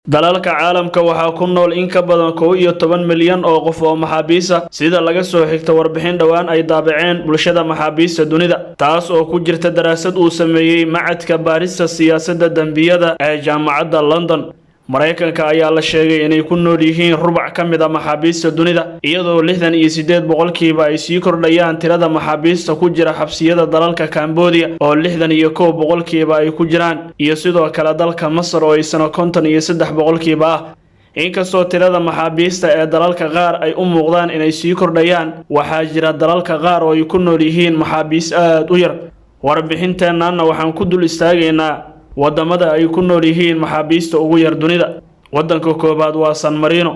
dalalka caalamka waxaa ku nool in ka badan 11 milyan oo qof oo maxaabiis ah sida laga soo xigto warbixin dhawaan ay daabaceen bulshada maxaabiista dunida taas oo ku jirta daraasad uu sameeyay macadka baarista siyaasadda dambiyada ee jaamacadda London. Mareykanka ayaa la sheegay inay ku nool yihiin rubac ka mid ah maxaabiista dunida iyadoo 68% ay sii kordhayaan tirada maxaabiista ku jira xabsiyada dalalka Cambodia oo 61% ay ku jiraan iyo sidoo kale dalka Masar oo isna 53% ah. inkastoo tirada maxaabiista ee dalalka qaar ay u muuqdaan inay sii kordhayaan waxaa jira dalalka qaar oo ay ku nool yihiin maxaabiis aad u yar. Warbixinteenana waxaan ku dul istaagaynaa wadamada ay ku nool yihiin maxaabiista ugu yar dunida. Wadanka koobaad waa San Marino.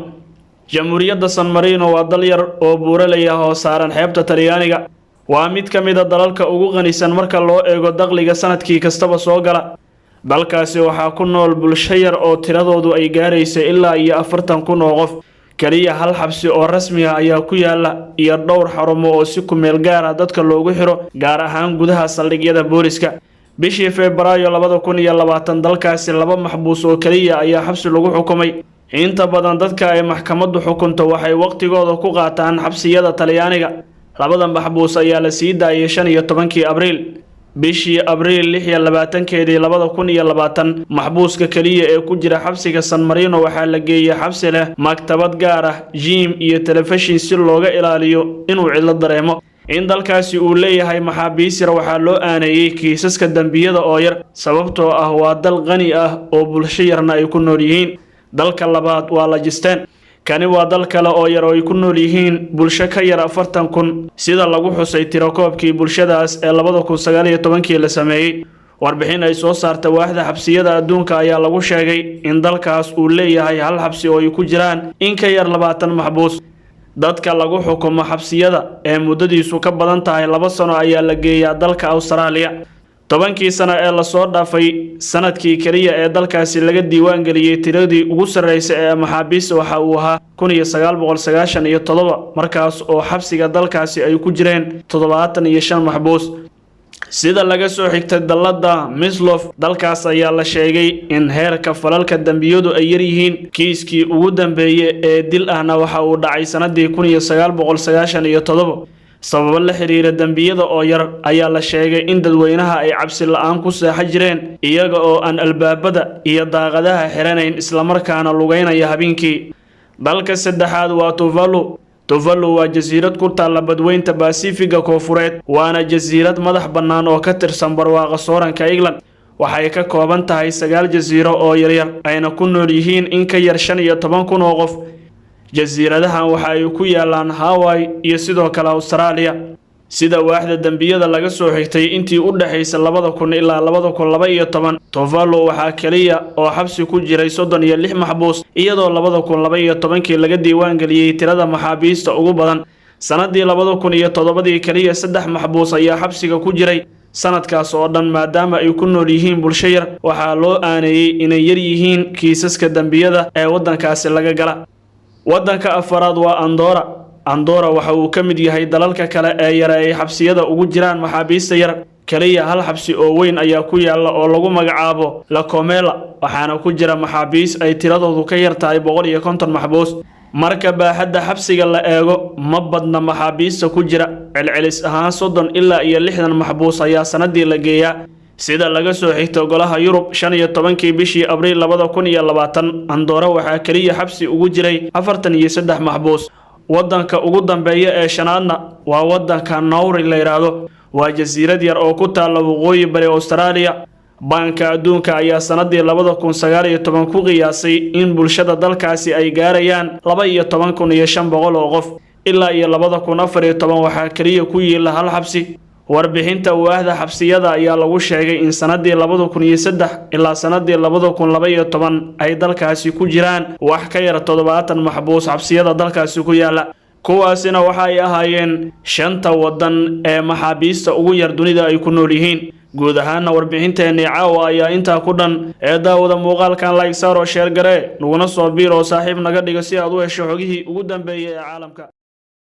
Jamhuuriyadda San Marino waa dal yar oo buuraley ah oo saaran xeebta Talyaaniga. Waa mid ka mid ah dalalka ugu qanisan marka loo eego dakhliga sanadkii kastaba soo gala. dalkaasi waxaa ku nool bulsho yar oo tiradoodu ay gaarayso ilaa iyo 40,000 oo qof. kaliya hal xabsi oo rasmi ah ayaa ku yaala iyo dhowr xarumo oo si ku meel gaar ah dadka loogu xiro gaar ahaan gudaha saldhigyada booliska. bishii Febraayo 2020 dalkaasi 2 maxbuus oo kaliya ayaa xabsi lagu xukumay. inta badan dadka ay maxkamaddu xukunto waxay waqtigooda ku qaataan xabsiyada Talyaaniga. labada maxbuus ayaa la sii daayay 15 Abriil. bishii Abriil 26 2020 maxbuuska kaliya ee ku jira xabsiga San Marino waxaa la geeyay xabsi leh maktabad gaar ah, gym iyo telefishin si looga ilaaliyo inuu cidlo dareemo. in dalkaasi uu leeyahay maxaabiis yar waxaa loo aaneeyay kiisaska dambiyada oo yar sababtoo ah waa dal qani ah oo bulsho yarna ay ku nool yihiin. dalka labaad waa Lajistaan. kani waa dal kale oo yar oo ay ku nool yihiin bulsho ka yar 40,000 sida lagu xusay tirakoobkii bulshadaas ee 2019 la sameeyay. warbixin ay soo saartay waaxda xabsiyada adduunka ayaa lagu sheegay in dalkaas uu leeyahay hal xabsi oo ay ku jiraan in ka yar 20 maxbuus. dadka lagu xukumo xabsiyada ee muddadiisu ka badan tahay 2 sano ayaa la geeyaa dalka Australia. 10 sano ee la soo dhaafay sanadkii kaliya ee dalkaasi laga diiwaan galiyay tiradii ugu sareysay ee maxaabiis waxa uu ahaa 1997 markaas oo xabsiga dalkaasi ay ku jireen 75 maxbuus. sida laga soo xigtay dalada Mislof dalkaas ayaa la sheegay in heerka falalka dambiyadu ay yar yihiin. kiiskii ugu dambeeyay ee dil ahna waxa uu dhacay sanadii 1997 sabab la xiriira dambiyada oo yar ayaa la sheegay in dadweynaha ay cabsi la'aan ku seexan jireen iyaga oo aan albaabada iyo daaqadaha xiranayn isla markaana lugeynaya habeenkii. dalka saddexaad waa Tuvalu. Tuvalu waa jasiirad ku taalla badweynta Pacifiga Koonfureed waana jasiirad madax bannaan oo ka tirsan barwaaqo sooranka England. waxay ka kooban tahay 9 jasiiro oo yaryar ayna ku nool yihiin in ka yar 15,000 oo qof. jasiiradahan waxa ay ku yaalaan Hawaii iyo sidoo kale Australia. sida waaxda dambiyada laga soo xigtay intii u dhaxaysay 2000 ilaa 2012 Tuvalu waxaa kaliya oo xabsi ku jiray 36 maxbuus iyadoo 2012 laga diiwaan galiyay tirada maxaabiista ugu badan. sanadii 2007 kaliya 3 maxbuus ayaa xabsiga ku jiray. sanadkaas oo dhan maadaama ay ku nool yihiin bulsho yar waxaa loo aaneeyay inay yar yihiin kiisaska dambiyada ee wadankaasi laga gala. wadanka afaraad waa Andorra. Andorra waxa uu ka mid yahay dalalka kale ee yar ee xabsiyada ugu jiraan maxaabiista yar. kaliya hal xabsi oo weyn ayaa ku yaala oo lagu magacaabo La Comela waxaana ku jira maxaabiis ay tiradoodu ka yar tahay 150 maxbuus. marka baaxadda xabsiga la eego ma badna maxaabiista ku jira. celcelis ahaan 30 ilaa 60 maxbuus ayaa sanadii la geeyaa. sida laga soo xigtay golaha Yurub 15 bishii Abriil 2020 Andorra waxaa kaliya xabsi ugu jiray 43 maxbuus. wadanka ugu dambeeya ee shanaadna waa wadanka Nauru la yiraahdo. waa jasiirad yar oo ku taalla waqooyi bari Australia. banka adduunka ayaa sanadii 2019 ku qiyaasay in bulshada dalkaasi ay gaarayaan 12,500 oo qof. ilaa iyo 2014 waxaa kaliya ku yiila hal xabsi. warbixinta waaxda xabsiyada ayaa lagu sheegay in sanadii 2003 ilaa sanadii 2012 ay dalkaasi ku jiraan wax ka yar 70 maxbuus xabsiyada dalkaasi ku yaala. kuwaasina waxa ay ahaayeen 5 wadan ee maxaabiista ugu yar dunida ay ku nool yihiin. guud ahaan warbixinteena caawa ayaa intaa ku dhan. ee daawada muuqaalkan like saaro share gare naguna soo biiro saaxiib naga dhiga si aad u hesho xogihii ugu dambeeyay ee caalamka.